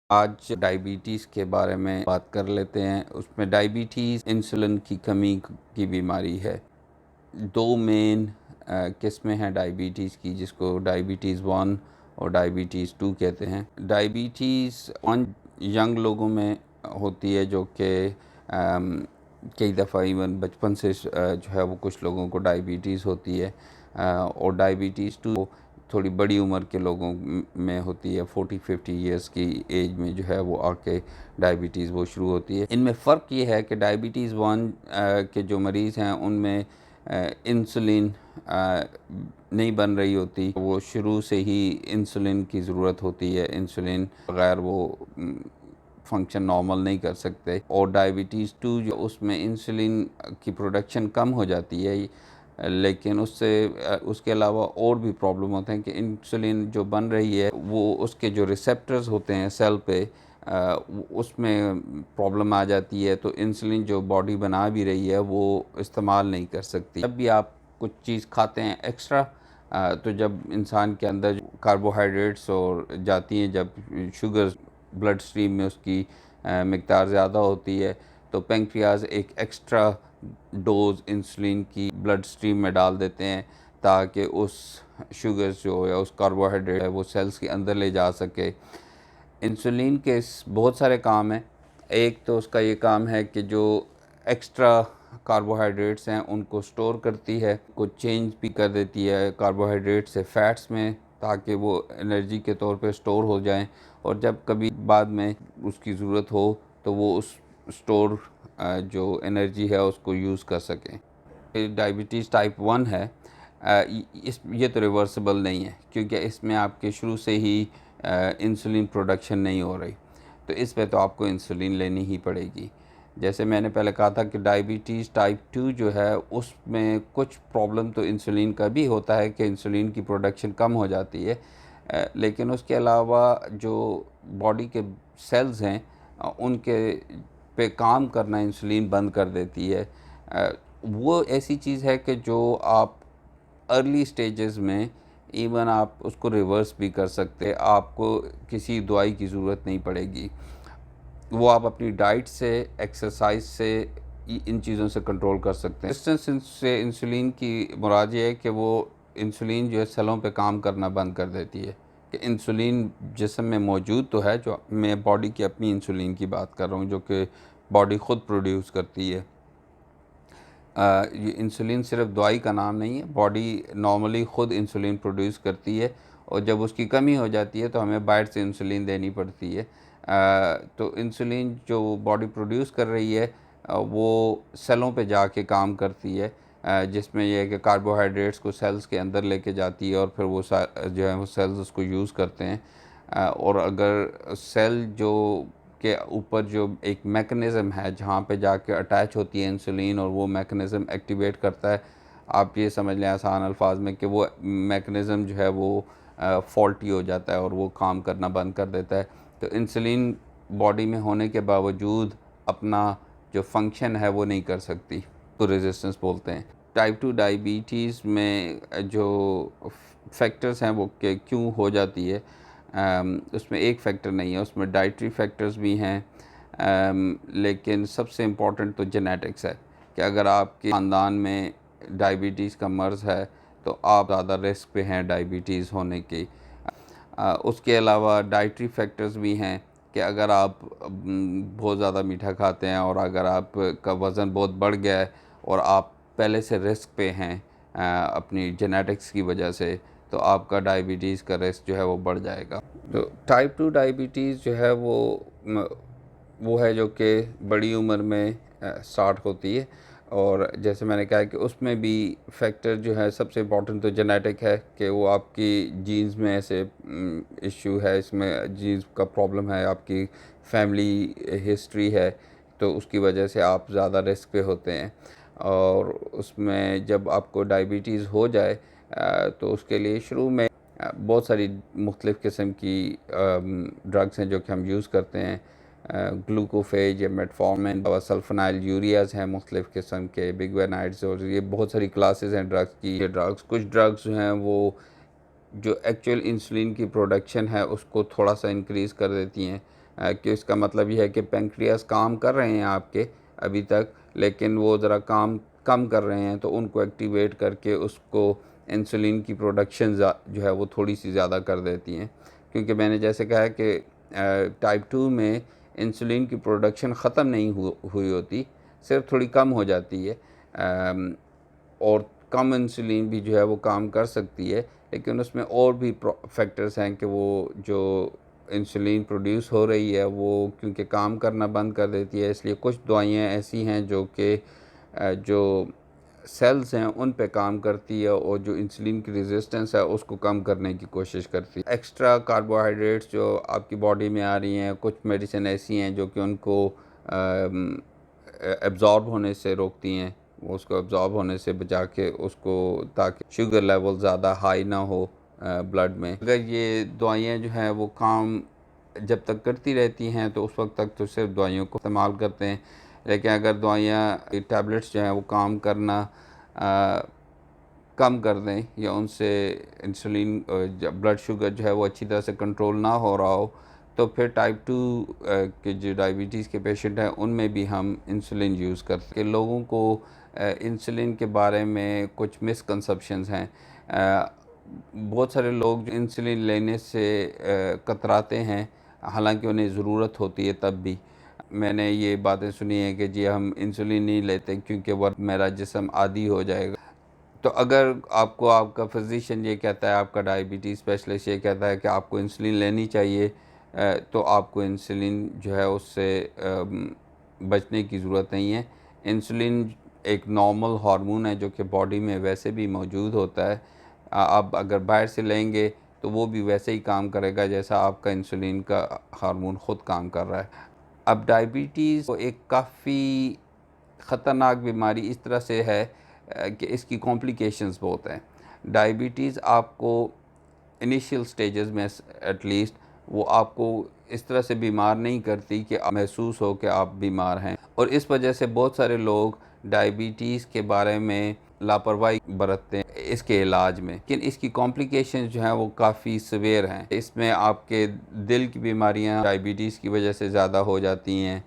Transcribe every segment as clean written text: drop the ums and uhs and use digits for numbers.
आज डायबिटीज़ के बारे में बात कर लेते हैं। उसमें डायबिटीज़ इंसुलिन की कमी की बीमारी है। दो मेन किस्में हैं डायबिटीज़ की, जिसको डायबिटीज़ 1 और डायबिटीज़ 2 कहते हैं। डायबिटीज़ 1 यंग लोगों में होती है, जो कि कई दफ़ा इवन बचपन से जो है वो कुछ लोगों को डायबिटीज़ होती है। और डायबिटीज़ 2 थोड़ी बड़ी उम्र के लोगों में होती है। 40-50 इयर्स की एज में जो है वो आके डायबिटीज़ वो शुरू होती है। इनमें फ़र्क ये है कि डायबिटीज़ 1 के जो मरीज़ हैं उनमें इंसुलिन नहीं बन रही होती। वो शुरू से ही इंसुलिन की ज़रूरत होती है। इंसुलिन बगैर वो फंक्शन नॉर्मल नहीं कर सकते। और डायबिटीज़ 2 जो उसमें इंसुलिन की प्रोडक्शन कम हो जाती है, लेकिन उसके अलावा और भी प्रॉब्लम होते हैं कि इंसुलिन जो बन रही है वो उसके जो रिसेप्टर्स होते हैं सेल पे उसमें प्रॉब्लम आ जाती है। तो इंसुलिन जो बॉडी बना भी रही है वो इस्तेमाल नहीं कर सकती। जब भी आप कुछ चीज़ खाते हैं एक्स्ट्रा, तो जब इंसान के अंदर कार्बोहाइड्रेट्स और जाती हैं, जब शुगर ब्लड स्ट्रीम में उसकी मिक़दार ज़्यादा होती है, तो पेंक्रियाज एक एक्स्ट्रा डोज़ इंसुलिन की ब्लड स्ट्रीम में डाल देते हैं, ताकि उस शुगर्स जो या उस कार्बोहाइड्रेट है वो सेल्स के अंदर ले जा सके। इंसुलिन के बहुत सारे काम हैं। एक तो उसका ये काम है कि जो एक्स्ट्रा कार्बोहाइड्रेट्स हैं उनको स्टोर करती है, कुछ चेंज भी कर देती है कार्बोहाइड्रेट से फ़ैट्स में, ताकि वो एनर्जी के तौर पे स्टोर हो जाएं, और जब कभी बाद में उसकी ज़रूरत हो तो वो उस स्टोर जो एनर्जी है उसको यूज़ कर सकें। डायबिटीज़ टाइप 1 है, ये तो रिवर्सिबल नहीं है, क्योंकि इसमें आपके शुरू से ही इंसुलिन प्रोडक्शन नहीं हो रही, तो इस पे तो आपको इंसुलिन लेनी ही पड़ेगी। जैसे मैंने पहले कहा था कि डायबिटीज़ टाइप 2 जो है उसमें कुछ प्रॉब्लम तो इंसुलिन का भी होता है कि इंसुलिन की प्रोडक्शन कम हो जाती है, लेकिन उसके अलावा जो बॉडी के सेल्स हैं उनके पे काम करना इंसुलिन बंद कर देती है। वो ऐसी चीज़ है कि जो आप अर्ली स्टेजेस में इवन आप उसको रिवर्स भी कर सकते हैं। आपको किसी दवाई की ज़रूरत नहीं पड़ेगी। वो आप अपनी डाइट से, एक्सरसाइज से इन चीज़ों से कंट्रोल कर सकते हैं। रेजिस्टेंस से इंसुलिन की मुराद ये है कि वो इंसुलिन जो है सेलों पे काम करना बंद कर देती है। कि इंसुलिन जिस्म में मौजूद तो है, जो मैं बॉडी की अपनी इंसुलिन की बात कर रहा हूँ, जो कि बॉडी ख़ुद प्रोड्यूस करती है। ये इंसुलिन सिर्फ दवाई का नाम नहीं है, बॉडी नॉर्मली ख़ुद इंसुलिन प्रोड्यूस करती है, और जब उसकी कमी हो जाती है तो हमें बाहर से इंसुलिन देनी पड़ती है। तो इंसुलिन जो बॉडी प्रोड्यूस कर रही है वो सेलों पे जाके काम करती है, जिसमें यह है कि कार्बोहाइड्रेट्स को सेल्स के अंदर लेके जाती है, और फिर वो जो है वो सेल्स उसको यूज़ करते हैं। और अगर सेल जो के ऊपर जो एक मैकेनिज़्म है जहाँ पे जाके अटैच होती है इंसुलिन, और वो मैकेनिज़्म एक्टिवेट करता है, आप ये समझ लें आसान अल्फाज में कि वो मैकेनिज़्म जो है वो फॉल्टी हो जाता है और वो काम करना बंद कर देता है। तो इंसुलिन बॉडी में होने के बावजूद अपना जो फंक्शन है वो नहीं कर सकती, तो रेजिस्टेंस बोलते हैं। टाइप 2 डायबिटीज़ में जो फैक्टर्स हैं वो कि क्यों हो जाती है, उसमें एक फैक्टर नहीं है, उसमें डाइटरी फैक्टर्स भी हैं। लेकिन सबसे इम्पॉर्टेंट तो जेनेटिक्स है, कि अगर आपके ख़ानदान में डायबिटीज़ का मर्ज़ है तो आप ज़्यादा रिस्क पे हैं डायबिटीज़ होने की। उसके अलावा डाइटरी फैक्टर्स भी हैं, कि अगर आप बहुत ज़्यादा मीठा खाते हैं, और अगर आपका वज़न बहुत बढ़ गया है और आप पहले से रिस्क पे हैं अपनी जेनेटिक्स की वजह से, तो आपका डायबिटीज़ का रिस्क जो है वो बढ़ जाएगा। तो टाइप 2 डायबिटीज़ जो है वो है जो कि बड़ी उम्र में स्टार्ट होती है, और जैसे मैंने कहा कि उसमें भी फैक्टर जो है सबसे इम्पोर्टेंट तो जेनेटिक है, कि वो आपकी जीन्स में ऐसे इशू है, इसमें जीन्स का प्रॉब्लम है, आपकी फैमिली हिस्ट्री है, तो उसकी वजह से आप ज़्यादा रिस्क पे होते हैं। और उसमें जब आपको डायबिटीज़ हो जाए तो उसके लिए शुरू में बहुत सारी मुख्तलिफ़ किस्म की ड्रग्स हैं जो कि हम यूज़ करते हैं। ग्लूकोफेज या मेटफॉर्मिन और सल्फोनाइल यूरियाज़ हैं मुख्तलिफ़ किस्म के, बिगवेनाइड्स, और ये बहुत सारी क्लासेस हैं ड्रग्स की। ये ड्रग्स, कुछ ड्रग्स जो हैं वो जो एक्चुअल इंसुलिन की प्रोडक्शन है उसको थोड़ा सा इंक्रीज़ कर देती हैं, कि इसका मतलब ये है कि पैंक्रियास काम कर रहे हैं आपके अभी तक, लेकिन वो ज़रा काम कम कर रहे हैं, तो उनको एक्टिवेट करके उसको इंसुलिन की प्रोडक्शन जो है वो थोड़ी सी ज़्यादा कर देती हैं। क्योंकि मैंने जैसे कहा है कि टाइप 2 में इंसुलिन की प्रोडक्शन ख़त्म नहीं हुई होती, सिर्फ थोड़ी कम हो जाती है। और कम इंसुलिन भी जो है वो काम कर सकती है, लेकिन उसमें और भी फैक्टर्स हैं कि वो जो इंसुलिन प्रोड्यूस हो रही है वो क्योंकि काम करना बंद कर देती है, इसलिए कुछ दवाइयाँ ऐसी हैं जो कि जो सेल्स हैं उन पे काम करती है और जो इंसुलिन की रेजिस्टेंस है उसको कम करने की कोशिश करती है। एक्स्ट्रा कार्बोहाइड्रेट्स जो आपकी बॉडी में आ रही हैं, कुछ मेडिसिन ऐसी हैं जो कि उनको एब्ज़ॉर्ब होने से रोकती हैं, वो उसको एब्ज़ॉर्ब होने से बचा के उसको, ताकि शुगर लेवल ज़्यादा हाई ना हो ब्लड में। अगर ये दवाइयाँ जो हैं वो काम जब तक करती रहती हैं तो उस वक्त तक तो सिर्फ दवाइयों को इस्तेमाल करते हैं, लेकिन अगर दवाइयाँ टैबलेट्स जो हैं वो काम करना कम कर दें या उनसे इंसुलिन ब्लड शुगर जो है वो अच्छी तरह से कंट्रोल ना हो रहा हो, तो फिर टाइप 2 के जो डायबिटीज़ के पेशेंट हैं उनमें भी हम इंसुलिन यूज़ करते हैं। लोगों को इंसुलिन के बारे में कुछ मिसकंसेप्शंस हैं। बहुत सारे लोग इंसुलिन लेने से कतराते हैं, हालांकि उन्हें ज़रूरत होती है तब भी। मैंने ये बातें सुनी हैं कि जी हम इंसुलिन नहीं लेते क्योंकि वह मेरा जिस्म आदी हो जाएगा। तो अगर आपको आपका फिजिशियन ये कहता है, आपका डायबिटीज़ स्पेशलिस्ट ये कहता है कि आपको इंसुलिन लेनी चाहिए, तो आपको इंसुलिन जो है उससे बचने की ज़रूरत नहीं है। इंसुलिन एक नॉर्मल हार्मोन है जो कि बॉडी में वैसे भी मौजूद होता है। आप अगर बाहर से लेंगे तो वो भी वैसे ही काम करेगा जैसा आपका इंसुलिन का हार्मोन ख़ुद काम कर रहा है। अब डायबिटीज़ एक काफ़ी ख़तरनाक बीमारी इस तरह से है कि इसकी कॉम्प्लिकेशंस बहुत हैं। डायबिटीज़ आपको इनिशियल स्टेजेस में एटलीस्ट वो आपको इस तरह से बीमार नहीं करती कि महसूस हो कि आप बीमार हैं, और इस वजह से बहुत सारे लोग डायबिटीज़ के बारे में लापरवाही बरतते हैं इसके इलाज में। लेकिन इसकी कॉम्प्लिकेशंस जो हैं वो काफ़ी सीवियर हैं। इसमें आपके दिल की बीमारियां डायबिटीज़ की वजह से ज़्यादा हो जाती हैं,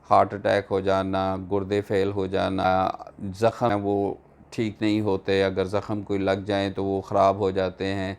हार्ट अटैक हो जाना, गुर्दे फेल हो जाना, ज़ख़म वो ठीक नहीं होते, अगर ज़ख़म कोई लग जाए तो वो ख़राब हो जाते हैं।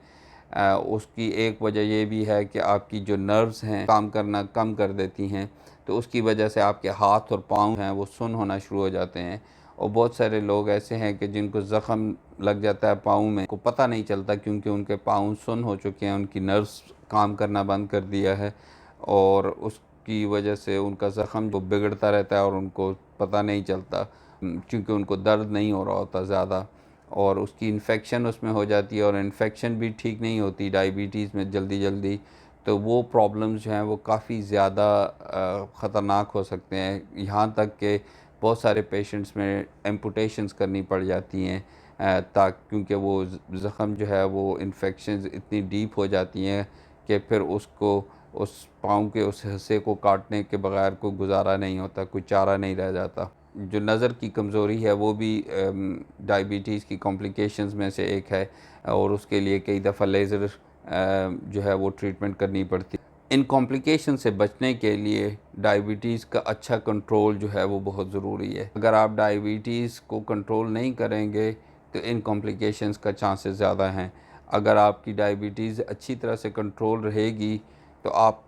उसकी एक वजह ये भी है कि आपकी जो नर्व्स हैं काम करना कम कर देती हैं, तो उसकी वजह से आपके हाथ और पाँव हैं वो सुन्न होना शुरू हो जाते हैं। और बहुत सारे लोग ऐसे हैं कि जिनको ज़ख़म लग जाता है पाँव में, को पता नहीं चलता क्योंकि उनके पाँव सुन्न हो चुके हैं, उनकी नर्व्स काम करना बंद कर दिया है, और उसकी वजह से उनका ज़ख़म जो बिगड़ता रहता है और उनको पता नहीं चलता क्योंकि उनको दर्द नहीं हो रहा होता ज़्यादा, और उसकी इन्फेक्शन उसमें हो जाती है, और इन्फेक्शन भी ठीक नहीं होती डायबिटीज़ में जल्दी, तो वो प्रॉब्लम्स जो हैं वो काफ़ी ज़्यादा ख़तरनाक हो सकते हैं। यहाँ तक कि बहुत सारे पेशेंट्स में एम्पुटेशंस करनी पड़ जाती हैं, क्योंकि वो ज़ख़म जो है वो इन्फेक्शंस इतनी डीप हो जाती हैं कि फिर उसको उस पाँव के उस हिस्से को काटने के बगैर कोई गुजारा नहीं होता, कोई चारा नहीं रह जाता। जो नज़र की कमज़ोरी है वो भी डायबिटीज़ की कॉम्प्लिकेशंस में से एक है, और उसके लिए कई दफ़ा लेज़र जो है वो ट्रीटमेंट करनी पड़ती है। इन कॉम्प्लिकेशन से बचने के लिए डायबिटीज़ का अच्छा कंट्रोल जो है वो बहुत ज़रूरी है। अगर आप डायबिटीज़ को कंट्रोल नहीं करेंगे तो इन कॉम्प्लिकेशंस का चांसेस ज़्यादा हैं। अगर आपकी डायबिटीज़ अच्छी तरह से कंट्रोल रहेगी तो आप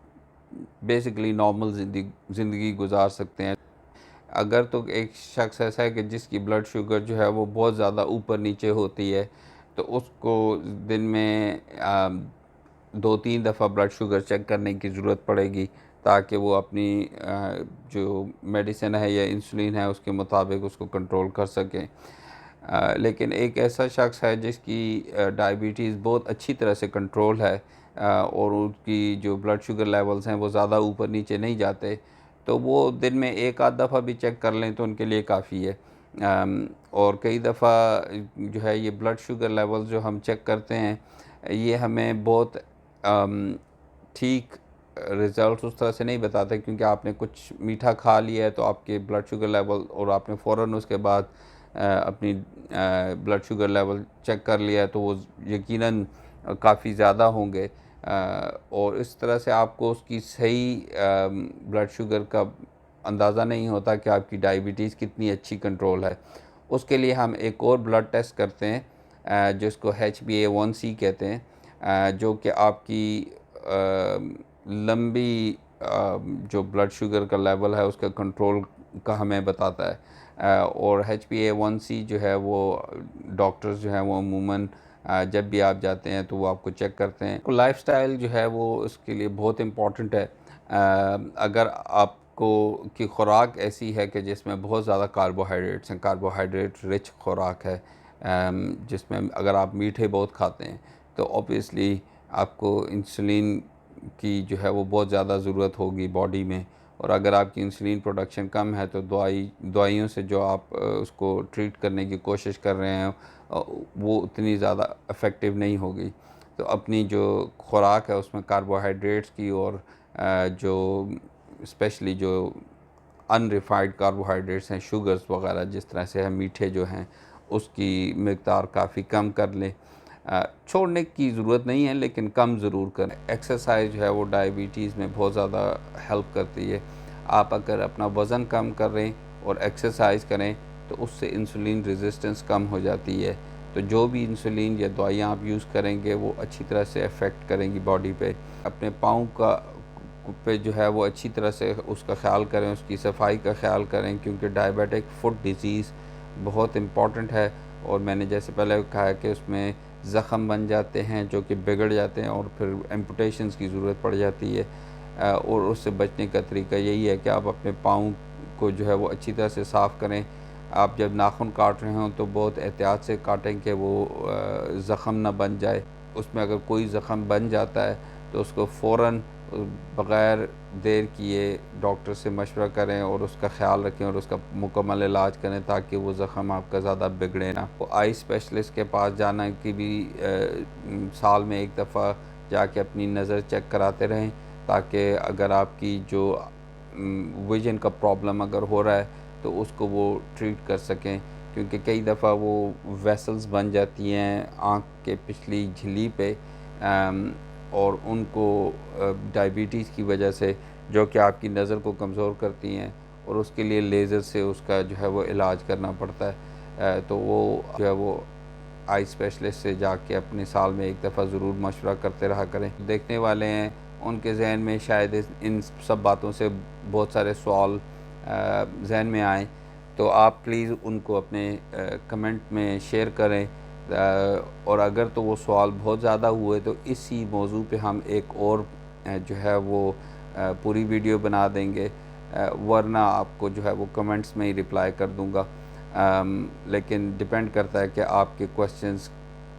बेसिकली नॉर्मल ज़िंदगी गुजार सकते हैं। अगर तो एक शख्स ऐसा है कि जिसकी ब्लड शुगर जो है वो बहुत ज़्यादा ऊपर नीचे होती है, तो उसको दिन में 2-3 दफ़ा ब्लड शुगर चेक करने की ज़रूरत पड़ेगी, ताकि वो अपनी जो मेडिसिन है या इंसुलिन है उसके मुताबिक उसको कंट्रोल कर सकें। लेकिन एक ऐसा शख्स है जिसकी डायबिटीज़ बहुत अच्छी तरह से कंट्रोल है, और उसकी जो ब्लड शुगर लेवल्स हैं वो ज़्यादा ऊपर नीचे नहीं जाते, तो वो दिन में एक आध दफ़ा भी चेक कर लें तो उनके लिए काफ़ी है। और कई दफ़ा जो है ये ब्लड शुगर लेवल्स जो हम चेक करते हैं, ये हमें बहुत ठीक रिज़ल्ट उस तरह से नहीं बताते, क्योंकि आपने कुछ मीठा खा लिया है तो आपके ब्लड शुगर लेवल, और आपने फ़ौरन उसके बाद अपनी ब्लड शुगर लेवल चेक कर लिया है तो वो यकीनन काफ़ी ज़्यादा होंगे। और इस तरह से आपको उसकी सही ब्लड शुगर का अंदाज़ा नहीं होता कि आपकी डायबिटीज़ कितनी अच्छी कंट्रोल है। उसके लिए हम एक और ब्लड टेस्ट करते हैं जिसको HbA1c कहते हैं, जो कि आपकी लंबी जो ब्लड शुगर का लेवल है उसका कंट्रोल का हमें बताता है। और HbA1c जो है वो डॉक्टर्स जो हैं वो अमूमन जब भी आप जाते हैं तो वो आपको चेक करते हैं। लाइफस्टाइल जो है वो उसके लिए बहुत इम्पॉर्टेंट है। अगर आपको की खुराक ऐसी है कि जिसमें बहुत ज़्यादा कार्बोहाइड्रेट्स हैं, कार्बोहाइड्रेट रिच खुराक है, जिसमें अगर आप मीठे बहुत खाते हैं तो ऑब्वियसली आपको इंसुलिन की जो है वो बहुत ज़्यादा ज़रूरत होगी बॉडी में। और अगर आपकी इंसुलिन प्रोडक्शन कम है तो दवाइयों से जो आप उसको ट्रीट करने की कोशिश कर रहे हैं वो उतनी ज़्यादा इफ़ेक्टिव नहीं होगी। तो अपनी जो खुराक है उसमें कार्बोहाइड्रेट्स की और जो स्पेशली जो अनरिफाइंड कार्बोहाइड्रेट्स हैं, शुगर्स वगैरह जिस तरह से है मीठे जो हैं, उसकी मिक़दार काफ़ी कम कर लें। छोड़ने की ज़रूरत नहीं है लेकिन कम ज़रूर करें। एक्सरसाइज जो है वो डायबिटीज़ में बहुत ज़्यादा हेल्प करती है। आप अगर अपना वज़न कम कर रहे हैं और एक्सरसाइज करें तो उससे इंसुलिन रेजिस्टेंस कम हो जाती है। तो जो भी इंसुलिन या दवाइयाँ आप यूज़ करेंगे वो अच्छी तरह से अफेक्ट करेंगी बॉडी पे। अपने पाँव का पे जो है वो अच्छी तरह से उसका ख़्याल करें, उसकी सफाई का ख़्याल करें, क्योंकि डायबिटिक फुट डिज़ीज़ बहुत इम्पॉर्टेंट है। और मैंने जैसे पहले कहा है कि उसमें ज़ख़म बन जाते हैं जो कि बिगड़ जाते हैं और फिर एम्पुटेशंस की ज़रूरत पड़ जाती है। और उससे बचने का तरीका यही है कि आप अपने पाँव को जो है वो अच्छी तरह से साफ़ करें। आप जब नाखून काट रहे हों तो बहुत एहतियात से काटें कि वो ज़ख़म ना बन जाए। उसमें अगर कोई ज़ख़म बन जाता है तो उसको फ़ौरन बग़ैर देर किए डॉक्टर से मशवरा करें और उसका ख़्याल रखें और उसका मुकम्मल इलाज करें ताकि वो ज़ख़म आपका ज़्यादा बिगड़े ना। तो आई स्पेशलिस्ट के पास जाना की भी साल में एक दफ़ा जाके अपनी नज़र चेक कराते रहें, ताकि अगर आपकी जो विज़न का प्रॉब्लम अगर हो रहा है तो उसको वो ट्रीट कर सकें। क्योंकि कई दफ़ा वो वेसल्स बन जाती हैं आँख के पिछली झिल्ली पे, और उनको डायबिटीज़ की वजह से जो कि आपकी नज़र को कमज़ोर करती हैं, और उसके लिए लेज़र से उसका जो है वो इलाज करना पड़ता है। तो वो जो है वो आई स्पेशलिस्ट से जाके अपने साल में एक दफ़ा ज़रूर मशवरा करते रहा करें। देखने वाले हैं उनके जहन में शायद इन सब बातों से बहुत सारे सवाल जहन में आएँ, तो आप प्लीज़ उनको अपने कमेंट में शेयर करें। और अगर तो वो सवाल बहुत ज़्यादा हुए तो इसी मौजू पे हम एक और जो है वो पूरी वीडियो बना देंगे, वरना आपको जो है वो कमेंट्स में ही रिप्लाई कर दूँगा। लेकिन डिपेंड करता है कि आपके क्वेश्चंस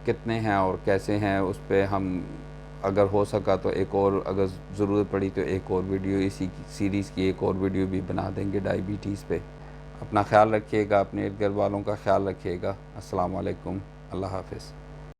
कितने हैं और कैसे हैं, उस पे हम अगर हो सका तो एक और, अगर ज़रूरत पड़ी तो एक और वीडियो, इसी सीरीज़ की एक और वीडियो भी बना देंगे डायबिटीज़ पे। अपना ख्याल रखिएगा, अपने इर्द गिर्द वालों का ख्याल रखिएगा। अस्सलाम वालेकुम, अल्लाह हाफ़िज़।